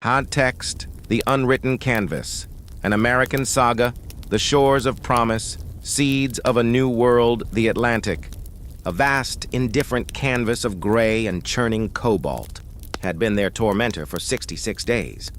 Hard text, The Unwritten Canvas, An American Saga, The Shores of Promise, Seeds of a New World, The Atlantic. A vast, indifferent canvas of gray and churning cobalt had been their tormentor for 66 days.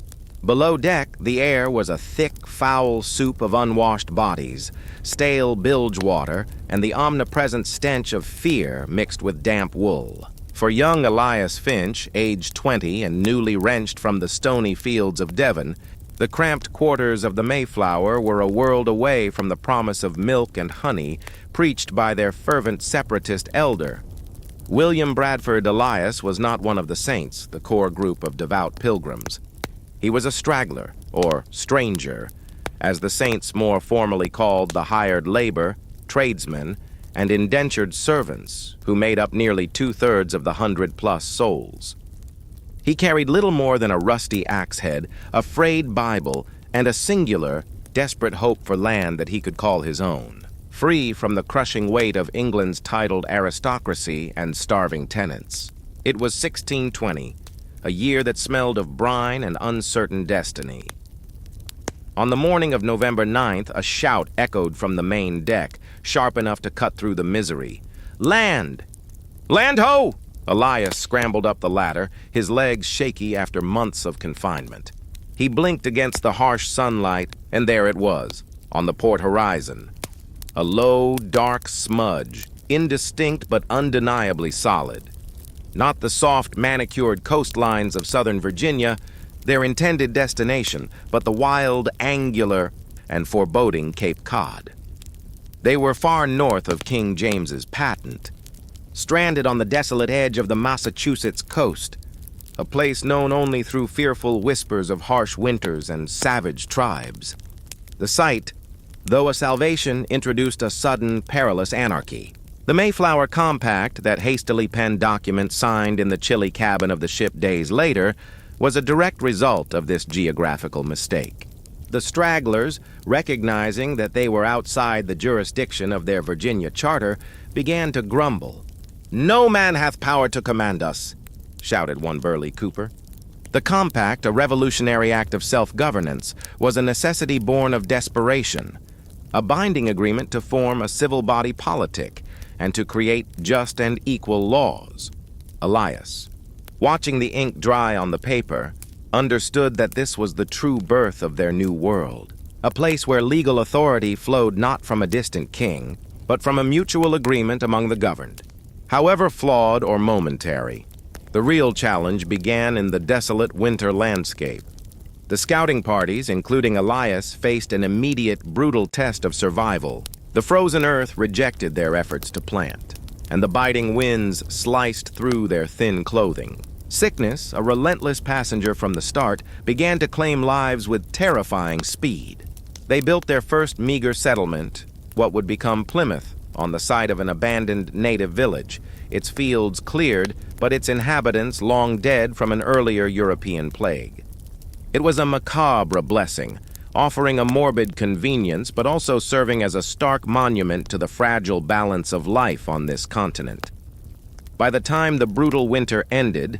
Below deck, the air was a thick, foul soup of unwashed bodies, stale bilge water, and the omnipresent stench of fear mixed with damp wool. For young Elias Finch, aged 20 and newly wrenched from the stony fields of Devon, the cramped quarters of the Mayflower were a world away from the promise of milk and honey preached by their fervent separatist elder. William Bradford Elias was not one of the saints, the core group of devout pilgrims. He was a straggler, or stranger, as the saints more formally called the hired labor, tradesmen, and indentured servants who made up nearly 2/3 of the 100+ souls. He carried little more than a rusty axe head, a frayed Bible, and a singular, desperate hope for land that he could call his own, free from the crushing weight of England's titled aristocracy and starving tenants. It was 1620, a year that smelled of brine and uncertain destiny. On the morning of November 9th, a shout echoed from the main deck, sharp enough to cut through the misery. "Land! Land ho!" Elias scrambled up the ladder, his legs shaky after months of confinement. He blinked against the harsh sunlight, and there it was, on the port horizon. A low, dark smudge, indistinct but undeniably solid. Not the soft, manicured coastlines of southern Virginia, their intended destination, but the wild, angular, and foreboding Cape Cod. They were far north of King James's patent, stranded on the desolate edge of the Massachusetts coast, a place known only through fearful whispers of harsh winters and savage tribes. The sight, though a salvation, introduced a sudden, perilous anarchy. The Mayflower Compact, that hastily penned document signed in the chilly cabin of the ship days later, was a direct result of this geographical mistake. The stragglers, recognizing that they were outside the jurisdiction of their Virginia charter, began to grumble. "No man hath power to command us," shouted one burly cooper. The compact, a revolutionary act of self-governance, was a necessity born of desperation, a binding agreement to form a civil body politic and to create just and equal laws. Elias, watching the ink dry on the paper, understood that this was the true birth of their new world, a place where legal authority flowed not from a distant king, but from a mutual agreement among the governed. However flawed or momentary, the real challenge began in the desolate winter landscape. The scouting parties, including Elias, faced an immediate, brutal test of survival. The frozen earth rejected their efforts to plant, and the biting winds sliced through their thin clothing. Sickness, a relentless passenger from the start, began to claim lives with terrifying speed. They built their first meager settlement, what would become Plymouth, on the site of an abandoned native village, its fields cleared, but its inhabitants long dead from an earlier European plague. It was a macabre blessing, offering a morbid convenience, but also serving as a stark monument to the fragile balance of life on this continent. By the time the brutal winter ended,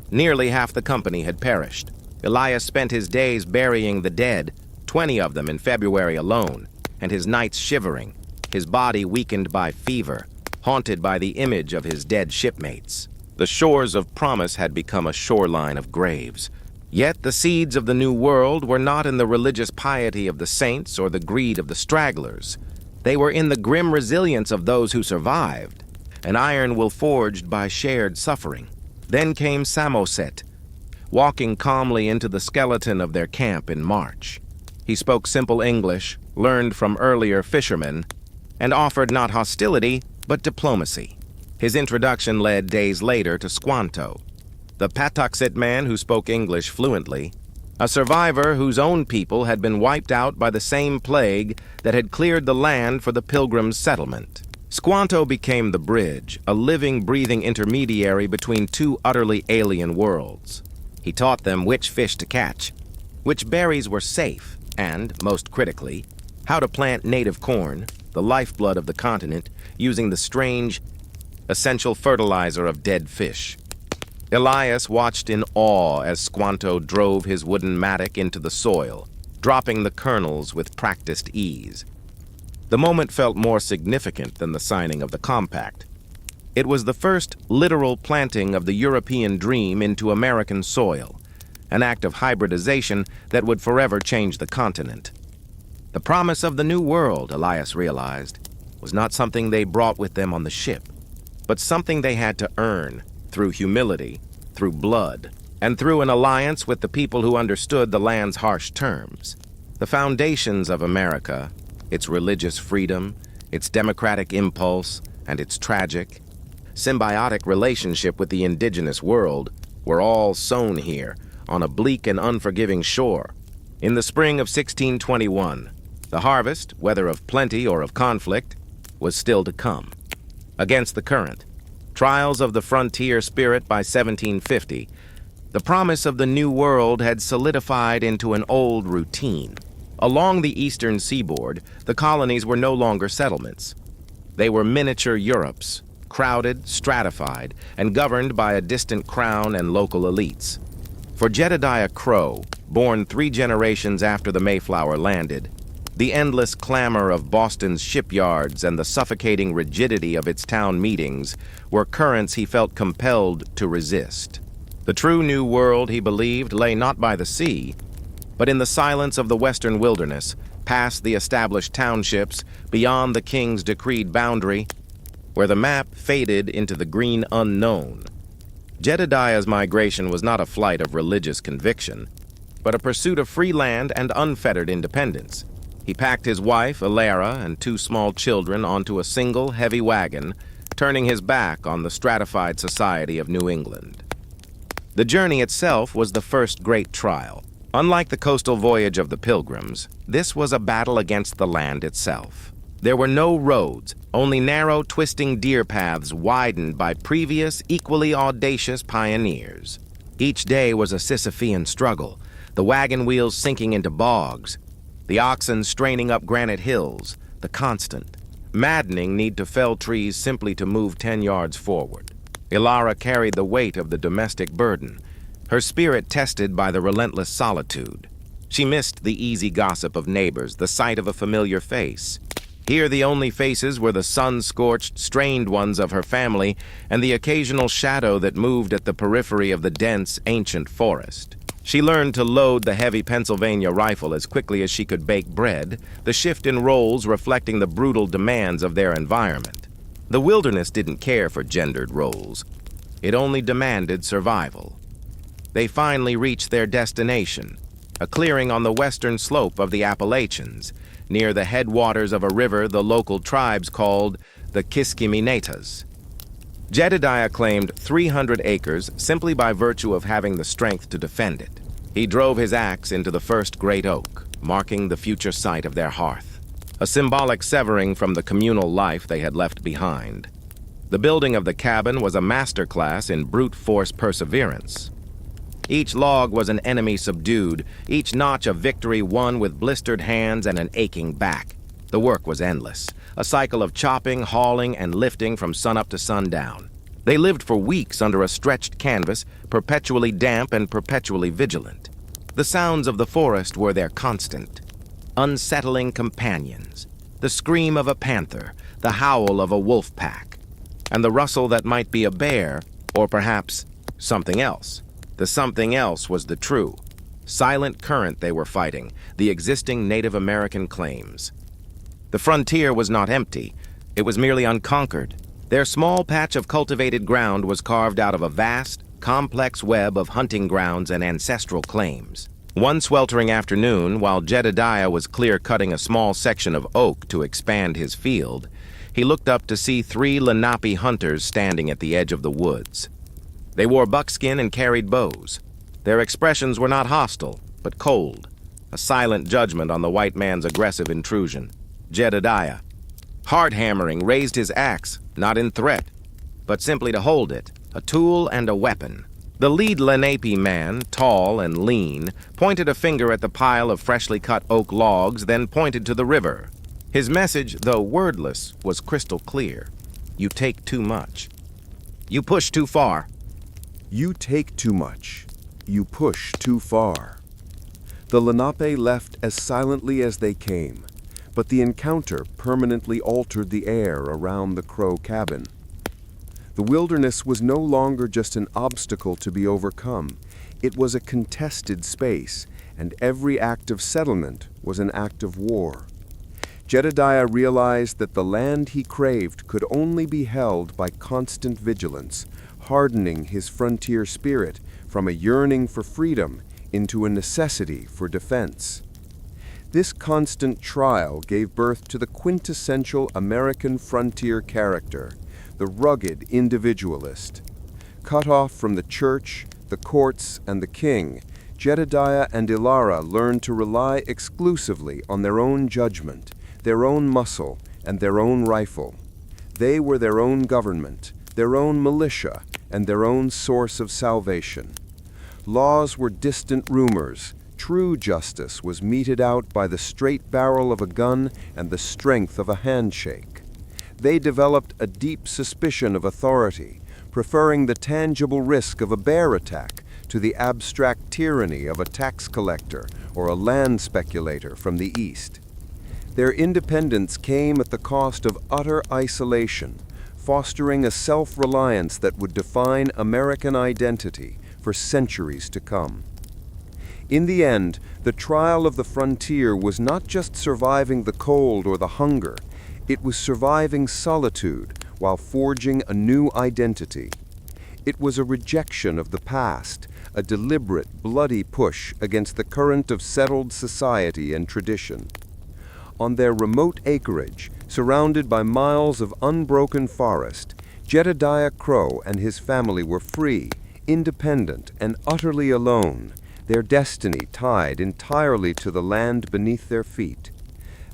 nearly half the company had perished. Elias spent his days burying the dead, 20 of them in February alone, and his nights shivering, his body weakened by fever, haunted by the image of his dead shipmates. The shores of promise had become a shoreline of graves. Yet the seeds of the new world were not in the religious piety of the saints or the greed of the stragglers. They were in the grim resilience of those who survived, an iron will forged by shared suffering. Then came Samoset, walking calmly into the skeleton of their camp in March. He spoke simple English, learned from earlier fishermen, and offered not hostility, but diplomacy. His introduction led days later to Squanto, the Patuxet man who spoke English fluently, a survivor whose own people had been wiped out by the same plague that had cleared the land for the Pilgrims' settlement. Squanto became the bridge, a living, breathing intermediary between two utterly alien worlds. He taught them which fish to catch, which berries were safe, and, most critically, how to plant native corn, the lifeblood of the continent, using the strange, essential fertilizer of dead fish. Elias watched in awe as Squanto drove his wooden mattock into the soil, dropping the kernels with practiced ease. The moment felt more significant than the signing of the compact. It was the first literal planting of the European dream into American soil, an act of hybridization that would forever change the continent. The promise of the New World, Elias realized, was not something they brought with them on the ship, but something they had to earn through humility, through blood, and through an alliance with the people who understood the land's harsh terms. The foundations of America, its religious freedom, its democratic impulse, and its tragic, symbiotic relationship with the indigenous world, were all sown here on a bleak and unforgiving shore. In the spring of 1621, the harvest, whether of plenty or of conflict, was still to come. Against the current, trials of the frontier spirit by 1750, the promise of the New World had solidified into an old routine. Along the eastern seaboard, the colonies were no longer settlements. They were miniature Europes, crowded, stratified, and governed by a distant crown and local elites. For Jedediah Crowe, born 3 generations after the Mayflower landed, the endless clamor of Boston's shipyards and the suffocating rigidity of its town meetings were currents he felt compelled to resist. The true New World, he believed, lay not by the sea, but in the silence of the western wilderness, past the established townships, beyond the king's decreed boundary, where the map faded into the green unknown. Jedediah's migration was not a flight of religious conviction, but a pursuit of free land and unfettered independence. He packed his wife, Alara, and 2 small children onto a single, heavy wagon, turning his back on the stratified society of New England. The journey itself was the first great trial. Unlike the coastal voyage of the Pilgrims, this was a battle against the land itself. There were no roads, only narrow, twisting deer paths widened by previous, equally audacious pioneers. Each day was a Sisyphean struggle, the wagon wheels sinking into bogs, the oxen straining up granite hills, the constant, maddening need to fell trees simply to move 10 yards forward. Alara carried the weight of the domestic burden, her spirit tested by the relentless solitude. She missed the easy gossip of neighbors, the sight of a familiar face. Here the only faces were the sun-scorched, strained ones of her family and the occasional shadow that moved at the periphery of the dense, ancient forest. She learned to load the heavy Pennsylvania rifle as quickly as she could bake bread, the shift in roles reflecting the brutal demands of their environment. The wilderness didn't care for gendered roles. It only demanded survival. They finally reached their destination, a clearing on the western slope of the Appalachians, near the headwaters of a river the local tribes called the Kiskiminatas. Jedediah claimed 300 acres simply by virtue of having the strength to defend it. He drove his axe into the first great oak, marking the future site of their hearth, a symbolic severing from the communal life they had left behind. The building of the cabin was a masterclass in brute force perseverance. Each log was an enemy subdued, each notch a victory won with blistered hands and an aching back. The work was endless, a cycle of chopping, hauling, and lifting from sunup to sundown. They lived for weeks under a stretched canvas, perpetually damp and perpetually vigilant. The sounds of the forest were their constant, unsettling companions. The scream of a panther, the howl of a wolf pack, and the rustle that might be a bear, or perhaps something else. The something else was the true, silent current they were fighting, the existing Native American claims. The frontier was not empty, it was merely unconquered. Their small patch of cultivated ground was carved out of a vast, complex web of hunting grounds and ancestral claims. One sweltering afternoon, while Jedediah was clear-cutting a small section of oak to expand his field, he looked up to see 3 Lenape hunters standing at the edge of the woods. They wore buckskin and carried bows. Their expressions were not hostile, but cold, a silent judgment on the white man's aggressive intrusion. Jedediah, hard-hammering, raised his axe, not in threat, but simply to hold it, a tool and a weapon. The lead Lenape man, tall and lean, pointed a finger at the pile of freshly cut oak logs, then pointed to the river. His message, though wordless, was crystal clear. You take too much. You push too far. You take too much. You push too far. The Lenape left as silently as they came, but the encounter permanently altered the air around the Crow cabin. The wilderness was no longer just an obstacle to be overcome. It was a contested space, and every act of settlement was an act of war. Jedediah realized that the land he craved could only be held by constant vigilance, hardening his frontier spirit from a yearning for freedom into a necessity for defense. This constant trial gave birth to the quintessential American frontier character, the rugged individualist. Cut off from the church, the courts, and the king, Jedediah and Ilara learned to rely exclusively on their own judgment, their own muscle, and their own rifle. They were their own government, their own militia, and their own source of salvation. Laws were distant rumors. True justice was meted out by the straight barrel of a gun and the strength of a handshake. They developed a deep suspicion of authority, preferring the tangible risk of a bear attack to the abstract tyranny of a tax collector or a land speculator from the east. Their independence came at the cost of utter isolation, fostering a self-reliance that would define American identity for centuries to come. In the end, the trial of the frontier was not just surviving the cold or the hunger, it was surviving solitude while forging a new identity. It was a rejection of the past, a deliberate, bloody push against the current of settled society and tradition. On their remote acreage, surrounded by miles of unbroken forest, Jedediah Crow and his family were free, independent, and utterly alone, their destiny tied entirely to the land beneath their feet.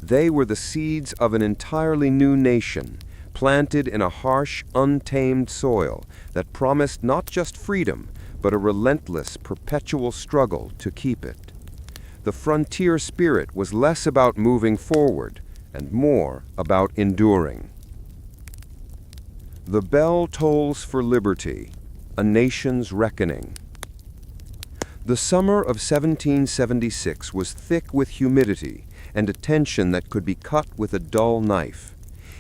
They were the seeds of an entirely new nation, planted in a harsh, untamed soil that promised not just freedom, but a relentless, perpetual struggle to keep it. The frontier spirit was less about moving forward and more about enduring. The bell tolls for liberty, a nation's reckoning. The summer of 1776 was thick with humidity and a tension that could be cut with a dull knife.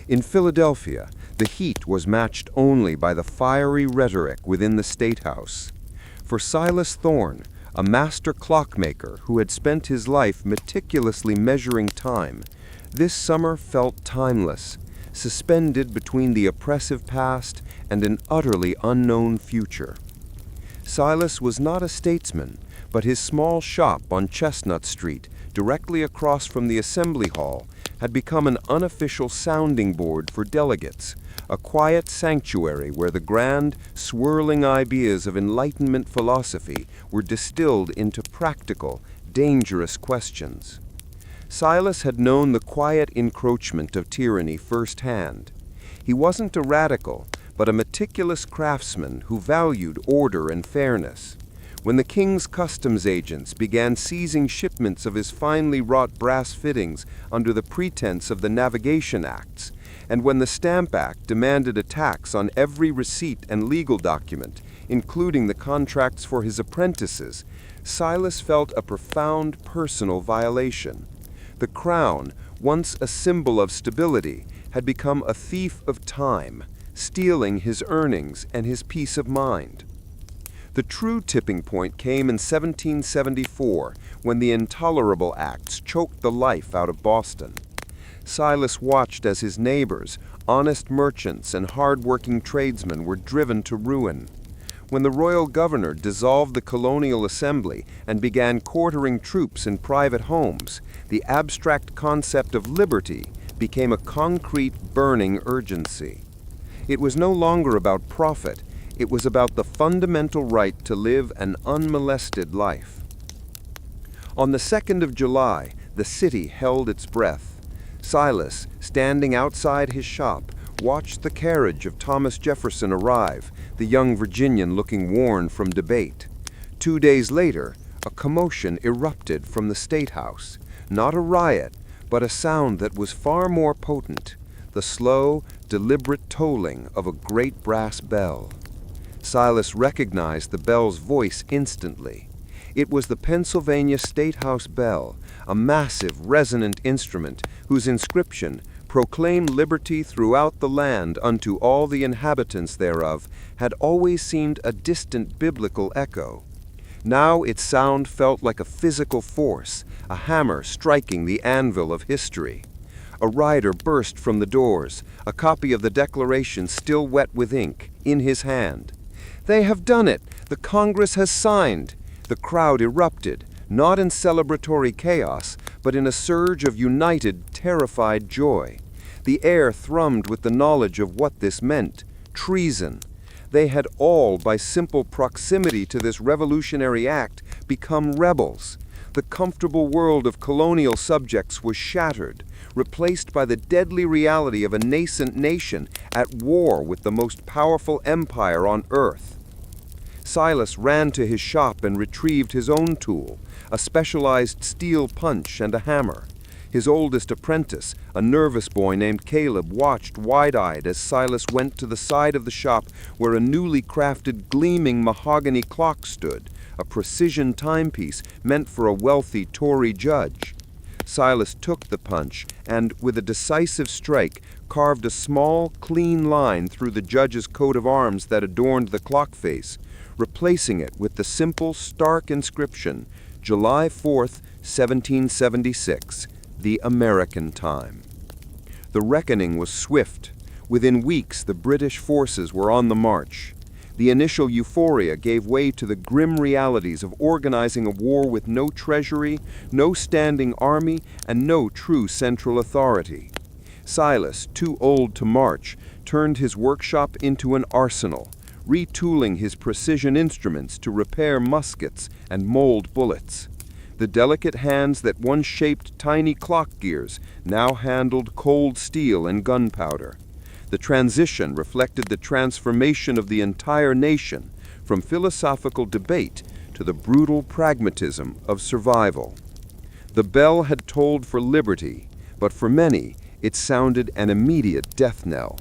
In Philadelphia, the heat was matched only by the fiery rhetoric within the State House. For Silas Thorne, a master clockmaker who had spent his life meticulously measuring time, this summer felt timeless, suspended between the oppressive past and an utterly unknown future. Silas was not a statesman, but his small shop on Chestnut Street, directly across from the Assembly Hall, had become an unofficial sounding board for delegates, a quiet sanctuary where the grand, swirling ideas of Enlightenment philosophy were distilled into practical, dangerous questions. Silas had known the quiet encroachment of tyranny firsthand. He wasn't a radical, but a meticulous craftsman who valued order and fairness. When the king's customs agents began seizing shipments of his finely wrought brass fittings under the pretense of the Navigation Acts, and when the Stamp Act demanded a tax on every receipt and legal document, including the contracts for his apprentices, Silas felt a profound personal violation. The crown, once a symbol of stability, had become a thief of time, stealing his earnings and his peace of mind. The true tipping point came in 1774, when the Intolerable Acts choked the life out of Boston. Silas watched as his neighbors, honest merchants and hard-working tradesmen, were driven to ruin. When the royal governor dissolved the colonial assembly and began quartering troops in private homes, the abstract concept of liberty became a concrete, burning urgency. It was no longer about profit. It was about the fundamental right to live an unmolested life. On the 2nd of July, the city held its breath. Silas, standing outside his shop, watched the carriage of Thomas Jefferson arrive, the young Virginian looking worn from debate. 2 days later, a commotion erupted from the State House. Not a riot, but a sound that was far more potent, the slow, deliberate tolling of a great brass bell. Silas recognized the bell's voice instantly. It was the Pennsylvania State House bell, a massive, resonant instrument whose inscription, "Proclaim liberty throughout the land unto all the inhabitants thereof," had always seemed a distant biblical echo. Now its sound felt like a physical force, a hammer striking the anvil of history. A rider burst from the doors, a copy of the Declaration still wet with ink, in his hand. "They have done it! The Congress has signed!" The crowd erupted, not in celebratory chaos, but in a surge of united, terrified joy. The air thrummed with the knowledge of what this meant: treason. They had all, by simple proximity to this revolutionary act, become rebels. The comfortable world of colonial subjects was shattered, replaced by the deadly reality of a nascent nation at war with the most powerful empire on earth. Silas ran to his shop and retrieved his own tool, a specialized steel punch and a hammer. His oldest apprentice, a nervous boy named Caleb, watched wide-eyed as Silas went to the side of the shop where a newly crafted, gleaming mahogany clock stood, a precision timepiece meant for a wealthy Tory judge. Silas took the punch and, with a decisive strike, carved a small, clean line through the judge's coat of arms that adorned the clock face, replacing it with the simple, stark inscription, July 4th, 1776, the American time. The reckoning was swift. Within weeks, the British forces were on the march. The initial euphoria gave way to the grim realities of organizing a war with no treasury, no standing army, and no true central authority. Silas, too old to march, turned his workshop into an arsenal, retooling his precision instruments to repair muskets and mold bullets. The delicate hands that once shaped tiny clock gears now handled cold steel and gunpowder. The transition reflected the transformation of the entire nation, from philosophical debate to the brutal pragmatism of survival. The bell had tolled for liberty, but for many, it sounded an immediate death knell.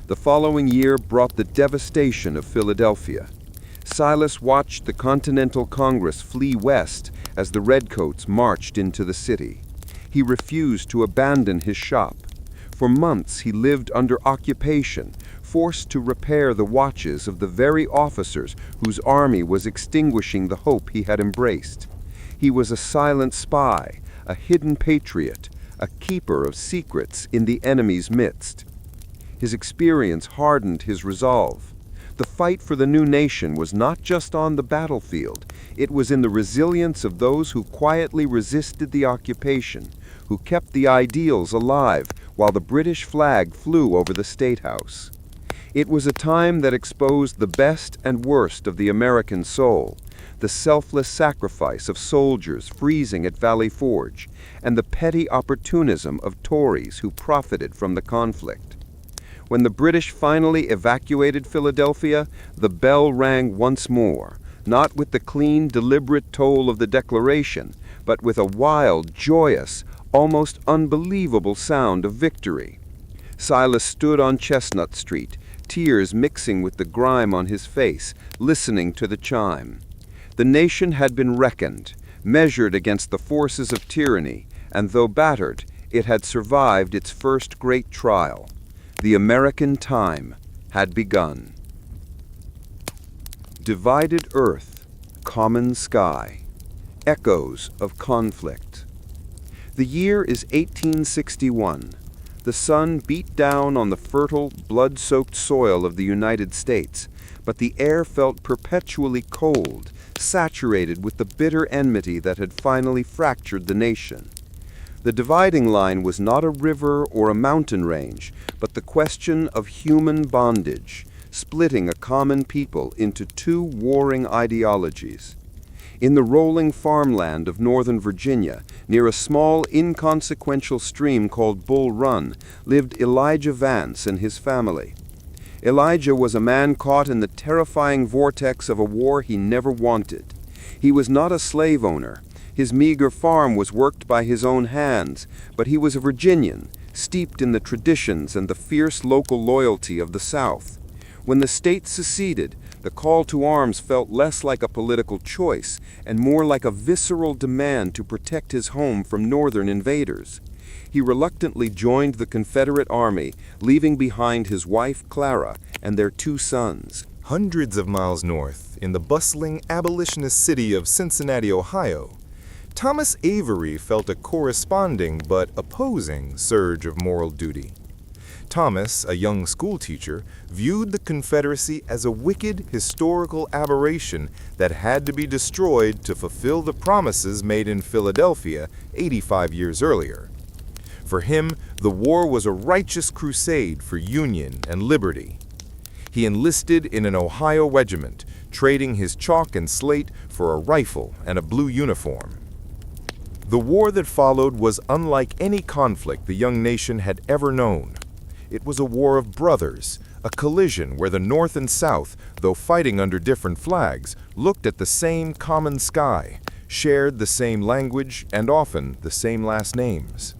The following year brought the devastation of Philadelphia. Silas watched the Continental Congress flee west as the Redcoats marched into the city. He refused to abandon his shop. For months he lived under occupation, forced to repair the watches of the very officers whose army was extinguishing the hope he had embraced. He was a silent spy, a hidden patriot, a keeper of secrets in the enemy's midst. His experience hardened his resolve. The fight for the new nation was not just on the battlefield. It was in the resilience of those who quietly resisted the occupation, who kept the ideals alive while the British flag flew over the State House. It was a time that exposed the best and worst of the American soul, the selfless sacrifice of soldiers freezing at Valley Forge, and the petty opportunism of Tories who profited from the conflict. When the British finally evacuated Philadelphia, the bell rang once more, not with the clean, deliberate toll of the Declaration, but with a wild, joyous, almost unbelievable sound of victory. Silas stood on Chestnut Street, tears mixing with the grime on his face, listening to the chime. The nation had been reckoned, measured against the forces of tyranny, and though battered, it had survived its first great trial. The American time had begun. Divided earth, common sky, echoes of conflict. The year is 1861. The sun beat down on the fertile, blood-soaked soil of the United States, but the air felt perpetually cold, saturated with the bitter enmity that had finally fractured the nation. The dividing line was not a river or a mountain range, but the question of human bondage, splitting a common people into two warring ideologies. In the rolling farmland of northern Virginia, near a small, inconsequential stream called Bull Run, lived Elijah Vance and his family. Elijah was a man caught in the terrifying vortex of a war he never wanted. He was not a slave owner. His meager farm was worked by his own hands, but he was a Virginian, steeped in the traditions and the fierce local loyalty of the South. When the state seceded, The call to arms felt less like a political choice and more like a visceral demand to protect his home from northern invaders. He reluctantly joined the Confederate Army, leaving behind his wife Clara and their 2 sons. Hundreds of miles north, in the bustling abolitionist city of Cincinnati, Ohio, Thomas Avery felt a corresponding but opposing surge of moral duty. Thomas, a young schoolteacher, viewed the Confederacy as a wicked historical aberration that had to be destroyed to fulfill the promises made in Philadelphia 85 years earlier. For him, the war was a righteous crusade for union and liberty. He enlisted in an Ohio regiment, trading his chalk and slate for a rifle and a blue uniform. The war that followed was unlike any conflict the young nation had ever known. It was a war of brothers, a collision where the North and South, though fighting under different flags, looked at the same common sky, shared the same language, and often the same last names.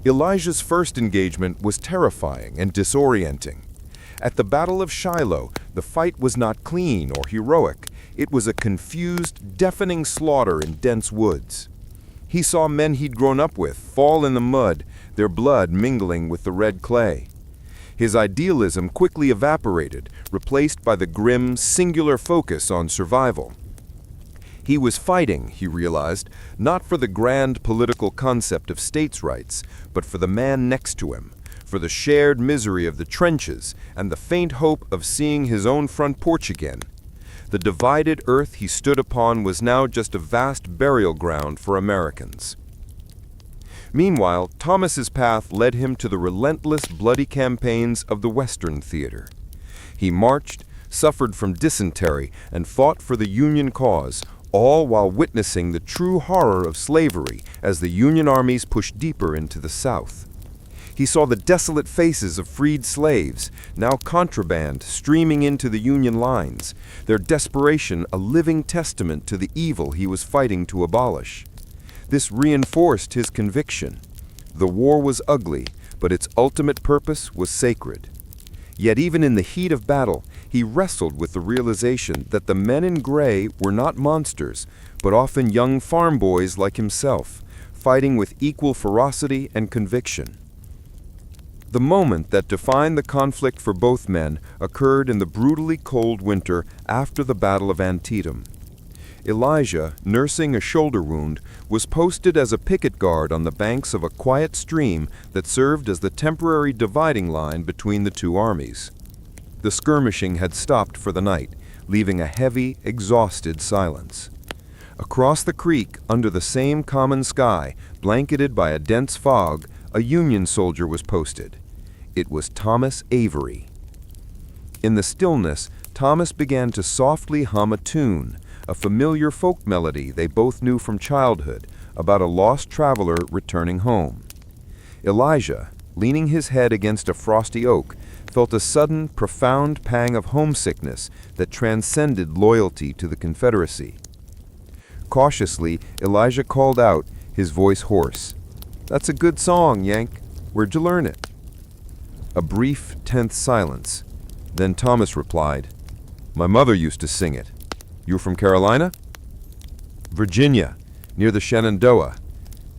Elijah's first engagement was terrifying and disorienting. At the Battle of Shiloh, the fight was not clean or heroic. It was a confused, deafening slaughter in dense woods. He saw men he'd grown up with fall in the mud, their blood mingling with the red clay. His idealism quickly evaporated, replaced by the grim, singular focus on survival. He was fighting, he realized, not for the grand political concept of states' rights, but for the man next to him, for the shared misery of the trenches and the faint hope of seeing his own front porch again. The divided earth he stood upon was now just a vast burial ground for Americans. Meanwhile, Thomas's path led him to the relentless, bloody campaigns of the Western theater. He marched, suffered from dysentery, and fought for the Union cause, all while witnessing the true horror of slavery as the Union armies pushed deeper into the South. He saw the desolate faces of freed slaves, now contraband, streaming into the Union lines, their desperation a living testament to the evil he was fighting to abolish. This reinforced his conviction. The war was ugly, but its ultimate purpose was sacred. Yet even in the heat of battle, he wrestled with the realization that the men in gray were not monsters, but often young farm boys like himself, fighting with equal ferocity and conviction. The moment that defined the conflict for both men occurred in the brutally cold winter after the Battle of Antietam. Elijah, nursing a shoulder wound, was posted as a picket guard on the banks of a quiet stream that served as the temporary dividing line between the 2 armies. The skirmishing had stopped for the night, leaving a heavy, exhausted silence. Across the creek, under the same common sky, blanketed by a dense fog, a Union soldier was posted. It was Thomas Avery. In the stillness, Thomas began to softly hum a tune, a familiar folk melody they both knew from childhood, about a lost traveler returning home. Elijah, leaning his head against a frosty oak, felt a sudden, profound pang of homesickness that transcended loyalty to the Confederacy. Cautiously, Elijah called out, his voice hoarse. "That's a good song, Yank. Where'd you learn it?" A brief, tense silence. Then Thomas replied, "My mother used to sing it. You're from Carolina?" "Virginia, near the Shenandoah.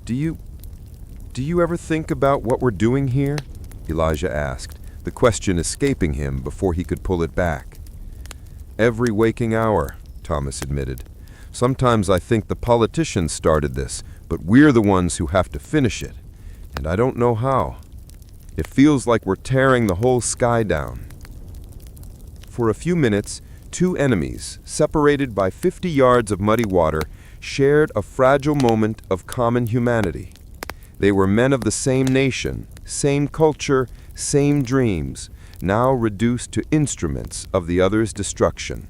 Do you ever think about what we're doing here?" Elijah asked, the question escaping him before he could pull it back. "Every waking hour," Thomas admitted. "Sometimes I think the politicians started this, but we're the ones who have to finish it, and I don't know how. It feels like we're tearing the whole sky down." For a few minutes, 2 enemies, separated by 50 yards of muddy water, shared a fragile moment of common humanity. They were men of the same nation, same culture, same dreams, now reduced to instruments of the other's destruction.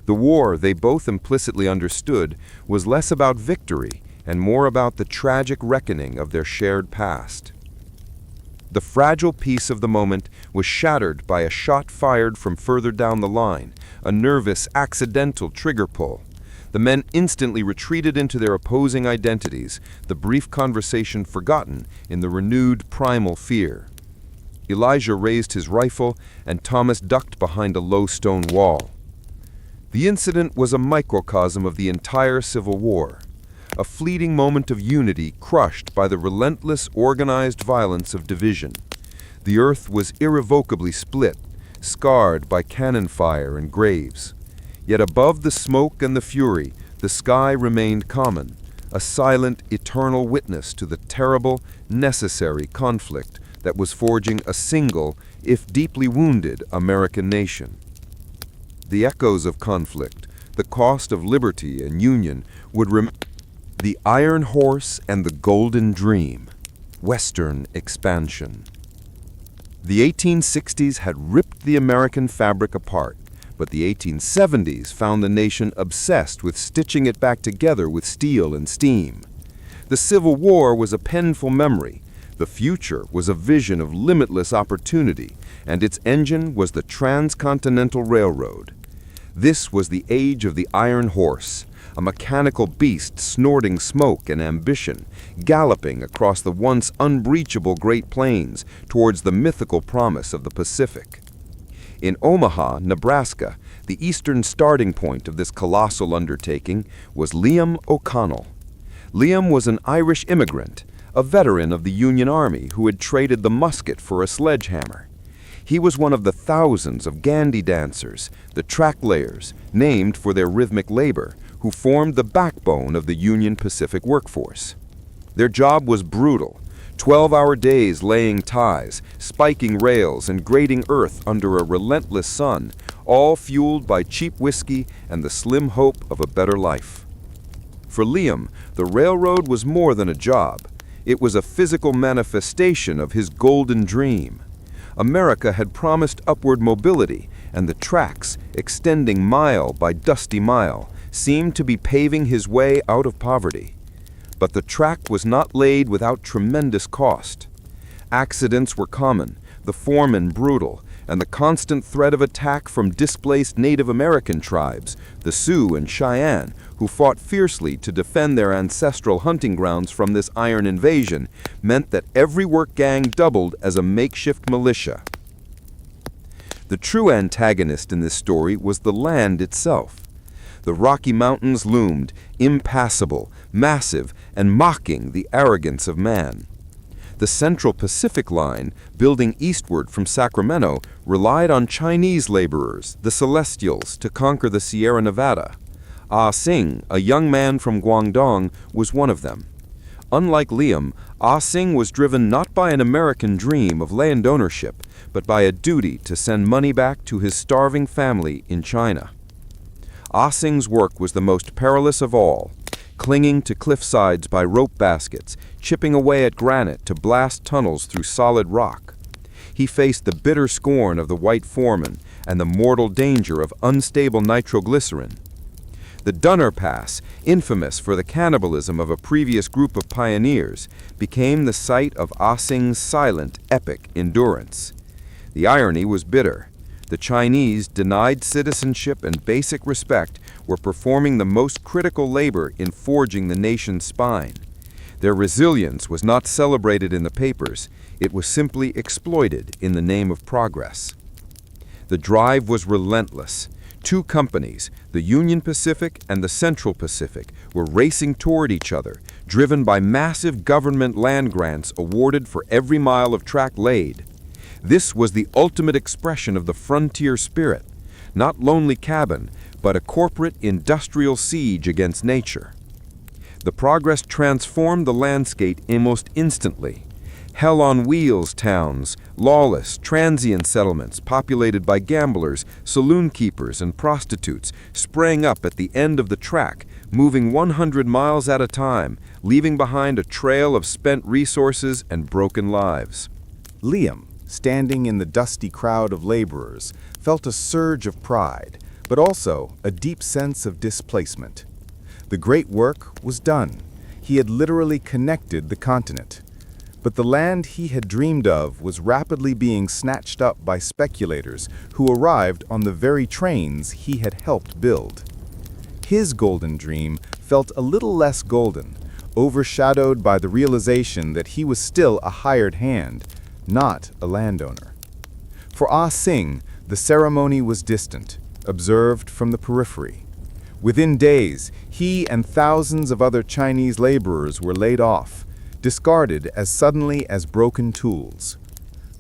The war, they both implicitly understood, was less about victory and more about the tragic reckoning of their shared past. The fragile peace of the moment was shattered by a shot fired from further down the line, a nervous, accidental trigger pull. The men instantly retreated into their opposing identities, the brief conversation forgotten in the renewed primal fear. Elijah raised his rifle, and Thomas ducked behind a low stone wall. The incident was a microcosm of the entire Civil War, a fleeting moment of unity crushed by the relentless organized violence of division. The earth was irrevocably split, scarred by cannon fire and graves. Yet above the smoke and the fury, the sky remained common, a silent, eternal witness to the terrible, necessary conflict that was forging a single, if deeply wounded, American nation. The echoes of conflict, the cost of liberty and union, would remain. The Iron Horse and the Golden Dream, Western expansion. The 1860s had ripped the American fabric apart, but the 1870s found the nation obsessed with stitching it back together with steel and steam. The Civil War was a painful memory. The future was a vision of limitless opportunity, and its engine was the transcontinental railroad. This was the age of the Iron Horse, a mechanical beast snorting smoke and ambition, galloping across the once unbreachable Great Plains towards the mythical promise of the Pacific. In Omaha, Nebraska, the eastern starting point of this colossal undertaking was Liam O'Connell. Liam was an Irish immigrant, a veteran of the Union Army who had traded the musket for a sledgehammer. He was one of the thousands of Gandhi dancers, the track layers, named for their rhythmic labor, who formed the backbone of the Union Pacific workforce. Their job was brutal, 12-hour days laying ties, spiking rails, and grading earth under a relentless sun, all fueled by cheap whiskey and the slim hope of a better life. For Liam, the railroad was more than a job. It was a physical manifestation of his golden dream. America had promised upward mobility, and the tracks, extending mile by dusty mile, seemed to be paving his way out of poverty. But the track was not laid without tremendous cost. Accidents were common, the foreman brutal, and the constant threat of attack from displaced Native American tribes, the Sioux and Cheyenne, who fought fiercely to defend their ancestral hunting grounds from this iron invasion, meant that every work gang doubled as a makeshift militia. The true antagonist in this story was the land itself. The Rocky Mountains loomed, impassable, massive, and mocking the arrogance of man. The Central Pacific Line, building eastward from Sacramento, relied on Chinese laborers, the Celestials, to conquer the Sierra Nevada. Ah Sing, a young man from Guangdong, was one of them. Unlike Liam, Ah Sing was driven not by an American dream of land ownership, but by a duty to send money back to his starving family in China. Ah Sing's work was the most perilous of all, clinging to cliff sides by rope baskets, chipping away at granite to blast tunnels through solid rock. He faced the bitter scorn of the white foreman and the mortal danger of unstable nitroglycerin. The Dunner Pass, infamous for the cannibalism of a previous group of pioneers, became the site of Ah Sing's silent, epic endurance. The irony was bitter. The Chinese, denied citizenship and basic respect, were performing the most critical labor in forging the nation's spine. Their resilience was not celebrated in the papers, it was simply exploited in the name of progress. The drive was relentless. Two companies, the Union Pacific and the Central Pacific, were racing toward each other, driven by massive government land grants awarded for every mile of track laid. This was the ultimate expression of the frontier spirit, not lonely cabin, but a corporate industrial siege against nature. The progress transformed the landscape almost instantly. Hell-on-wheels towns, lawless, transient settlements populated by gamblers, saloon keepers, and prostitutes sprang up at the end of the track, moving 100 miles at a time, leaving behind a trail of spent resources and broken lives. Liam, standing in the dusty crowd of laborers, felt a surge of pride, but also a deep sense of displacement. The great work was done. He had literally connected the continent. But the land he had dreamed of was rapidly being snatched up by speculators who arrived on the very trains he had helped build. His golden dream felt a little less golden, overshadowed by the realization that he was still a hired hand, not a landowner. For Ah Sing, the ceremony was distant. observed from the periphery. Within days, he and thousands of other Chinese laborers were laid off, discarded as suddenly as broken tools.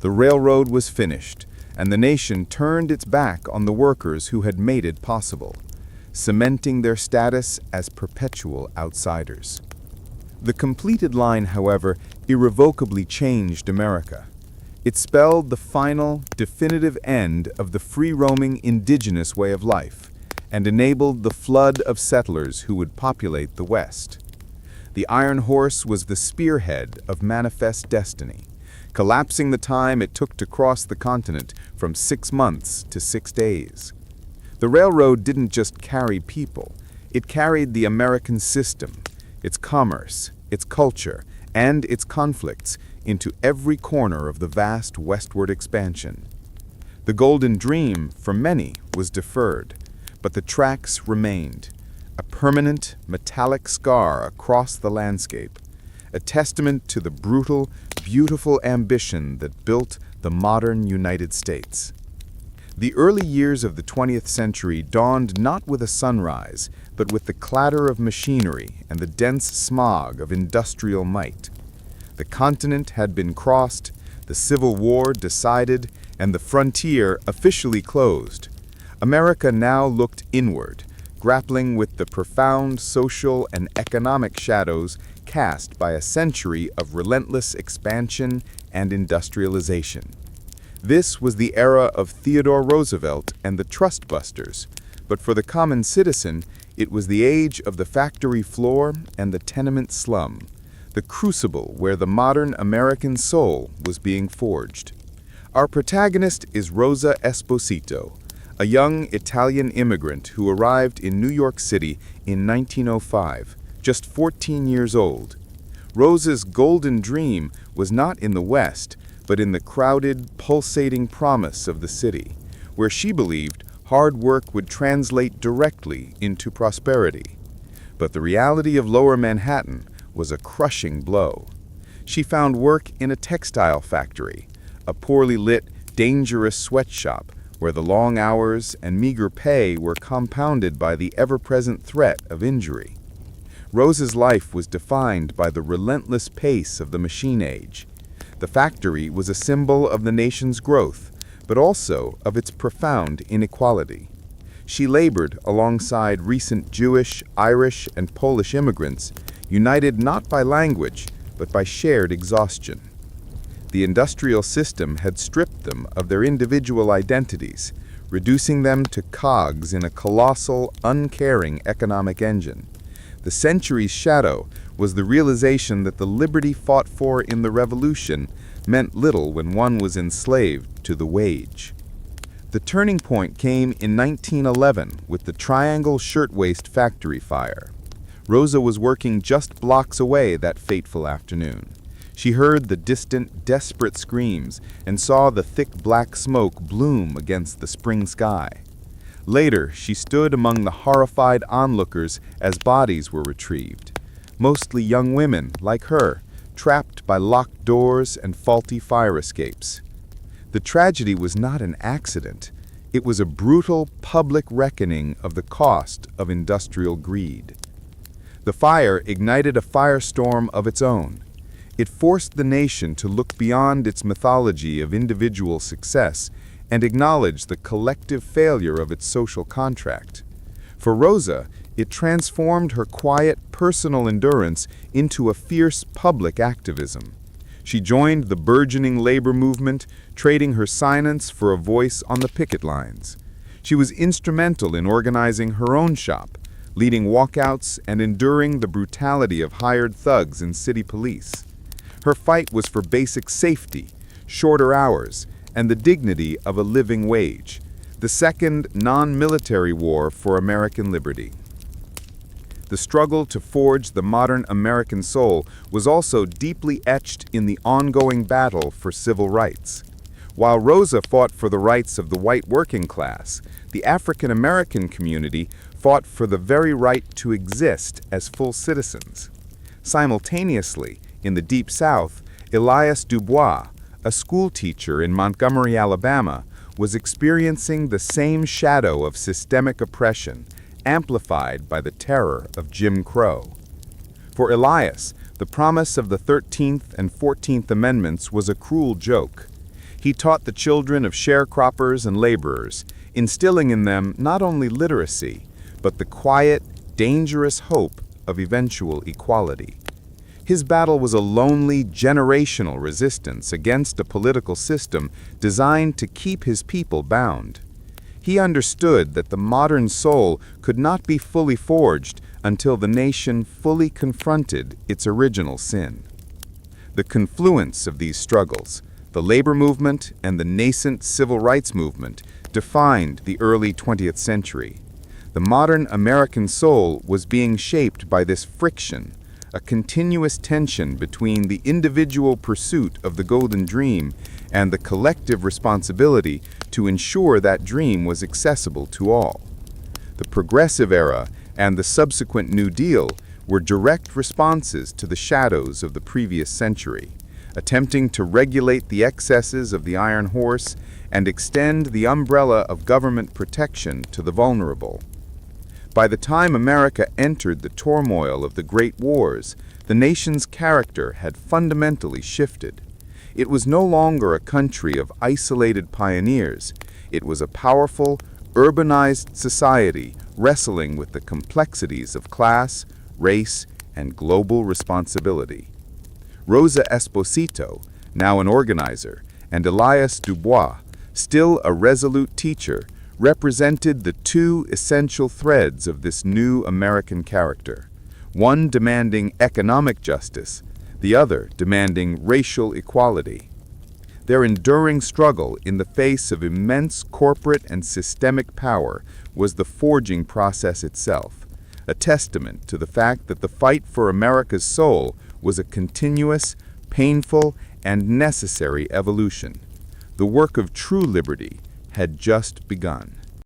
The railroad was finished, and the nation turned its back on the workers who had made it possible, cementing their status as perpetual outsiders. The completed line, however, irrevocably changed America. It spelled the final, definitive end of the free-roaming indigenous way of life, and enabled the flood of settlers who would populate the West. The Iron Horse was the spearhead of manifest destiny, collapsing the time it took to cross the continent from 6 months to 6 days. The railroad didn't just carry people, it carried the American system, its commerce, its culture, and its conflicts into every corner of the vast westward expansion. The Golden Dream, for many, was deferred, but the tracks remained, a permanent, metallic scar across the landscape, a testament to the brutal, beautiful ambition that built the modern United States. The early years of the 20th century dawned not with a sunrise, but with the clatter of machinery and the dense smog of industrial might. The continent had been crossed, the Civil War decided, and the frontier officially closed. America now looked inward, grappling with the profound social and economic shadows cast by a century of relentless expansion and industrialization. This was the era of Theodore Roosevelt and the Trust Busters, but for the common citizen, it was the age of the factory floor and the tenement slum, the crucible where the modern American soul was being forged. Our protagonist is Rosa Esposito, a young Italian immigrant who arrived in New York City in 1905, just 14 years old. Rosa's golden dream was not in the West, but in the crowded, pulsating promise of the city, where she believed hard work would translate directly into prosperity. But the reality of Lower Manhattan was a crushing blow. She found work in a textile factory, a poorly lit, dangerous sweatshop where the long hours and meager pay were compounded by the ever-present threat of injury. Rosa's life was defined by the relentless pace of the machine age. The factory was a symbol of the nation's growth, but also of its profound inequality. She labored alongside recent Jewish, Irish, and Polish immigrants, united not by language, but by shared exhaustion. The industrial system had stripped them of their individual identities, reducing them to cogs in a colossal, uncaring economic engine. The century's shadow was the realization that the liberty fought for in the Revolution meant little when one was enslaved to the wage. The turning point came in 1911 with the Triangle Shirtwaist Factory fire. Rosa was working just blocks away that fateful afternoon. She heard the distant, desperate screams and saw the thick black smoke bloom against the spring sky. Later, she stood among the horrified onlookers as bodies were retrieved, mostly young women like her, trapped by locked doors and faulty fire escapes. The tragedy was not an accident. It was a brutal public reckoning of the cost of industrial greed. The fire ignited a firestorm of its own. It forced the nation to look beyond its mythology of individual success and acknowledge the collective failure of its social contract. For Rosa, it transformed her quiet, personal endurance into a fierce public activism. She joined the burgeoning labor movement, trading her silence for a voice on the picket lines. She was instrumental in organizing her own shop, leading walkouts and enduring the brutality of hired thugs and city police. Her fight was for basic safety, shorter hours, and the dignity of a living wage, the second non-military war for American liberty. The struggle to forge the modern American soul was also deeply etched in the ongoing battle for civil rights. While Rosa fought for the rights of the white working class, the African American community fought for the very right to exist as full citizens. Simultaneously, in the Deep South, Elias Dubois, a school teacher in Montgomery, Alabama, was experiencing the same shadow of systemic oppression, amplified by the terror of Jim Crow. For Elias, the promise of the 13th and 14th Amendments was a cruel joke. He taught the children of sharecroppers and laborers, instilling in them not only literacy, but the quiet, dangerous hope of eventual equality. His battle was a lonely, generational resistance against a political system designed to keep his people bound. He understood that the modern soul could not be fully forged until the nation fully confronted its original sin. The confluence of these struggles, the labor movement and the nascent civil rights movement, defined the early 20th century. The modern American soul was being shaped by this friction, a continuous tension between the individual pursuit of the golden dream and the collective responsibility to ensure that dream was accessible to all. The Progressive Era and the subsequent New Deal were direct responses to the shadows of the previous century, attempting to regulate the excesses of the Iron Horse and extend the umbrella of government protection to the vulnerable. By the time America entered the turmoil of the Great Wars, the nation's character had fundamentally shifted. It was no longer a country of isolated pioneers. It was a powerful, urbanized society wrestling with the complexities of class, race, and global responsibility. Rosa Esposito, now an organizer, and Elias Dubois, still a resolute teacher, represented the two essential threads of this new American character, one demanding economic justice, the other demanding racial equality. Their enduring struggle in the face of immense corporate and systemic power was the forging process itself, a testament to the fact that the fight for America's soul was a continuous, painful, and necessary evolution. The work of true liberty had just begun.